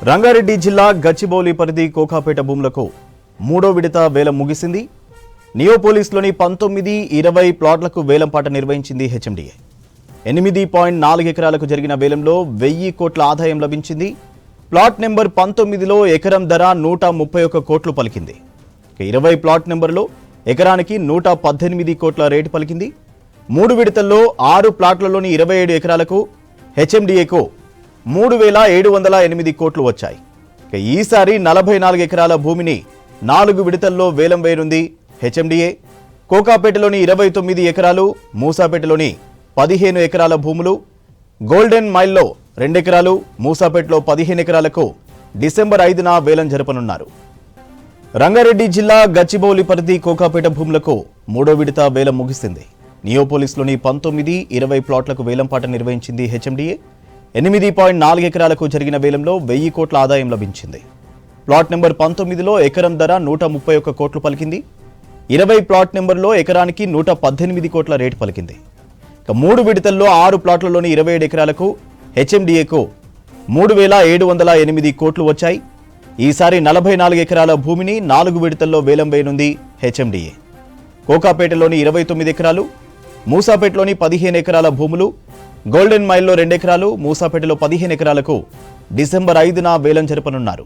రంగారెడ్డి జిల్లా గచ్చిబౌలి పరిధి కోకాపేట భూములకు మూడో విడత వేలం ముగిసింది. నియోపోలిస్లోని 19, 20 ప్లాట్లకు వేలంపాట నిర్వహించింది హెచ్ఎండిఏ. 8.4 ఎకరాలకు జరిగిన వేలంలో 1000 కోట్ల ఆదాయం లభించింది. ప్లాట్ నెంబర్ 19లో ఎకరం ధర 131 కోట్లు పలికింది. 20 ప్లాట్ నెంబర్లో ఎకరానికి 118 కోట్ల రేటు పలికింది. 3 విడతల్లో 6 ప్లాట్లలోని 27 ఎకరాలకు హెచ్ఎండిఏకు 3708 కోట్లు వచ్చాయి. ఈసారి 44 ఎకరాల భూమిని 4 విడతల్లో వేలం వేయనుంది హెచ్ఎండిఏ. కోకాపేటలోని 29 ఎకరాలు, మూసాపేటలోని 15 ఎకరాల భూములు, గోల్డెన్ మైల్లో 2 ఎకరాలు, మూసాపేటలో 15 ఎకరాలకు డిసెంబర్ 5న వేలం జరపనున్నారు. రంగారెడ్డి జిల్లా గచ్చిబౌలి పరిధి కోకాపేట భూములకు మూడో విడత వేలం ముగిసింది. నియోపోలిస్లోని 19, 20 ప్లాట్లకు వేలంపాట నిర్వహించింది హెచ్ఎండిఏ. 8.4 ఎకరాలకు జరిగిన వేలంలో 1000 కోట్ల ఆదాయం లభించింది. ప్లాట్ నెంబర్ 19లో ఎకరం ధర 131 కోట్లు పలికింది. 20 ప్లాట్ నెంబర్లో ఎకరానికి 118 కోట్ల రేటు పలికింది. 3 విడతల్లో 6 ప్లాట్లలోని 27 ఎకరాలకు హెచ్ఎండిఏకు 3708 కోట్లు వచ్చాయి. ఈసారి 44 ఎకరాల భూమిని 4 విడతల్లో వేలం వేయనుంది హెచ్ఎండిఏ. కోకాపేటలోని 29 ఎకరాలు, మూసాపేటలోని 15 ఎకరాల భూములు, గోల్డెన్ మైల్లో 2 ఎకరాలు, మూసాపేటలో 15 ఎకరాలకు డిసెంబర్ 5న వేలం జరపనున్నారు.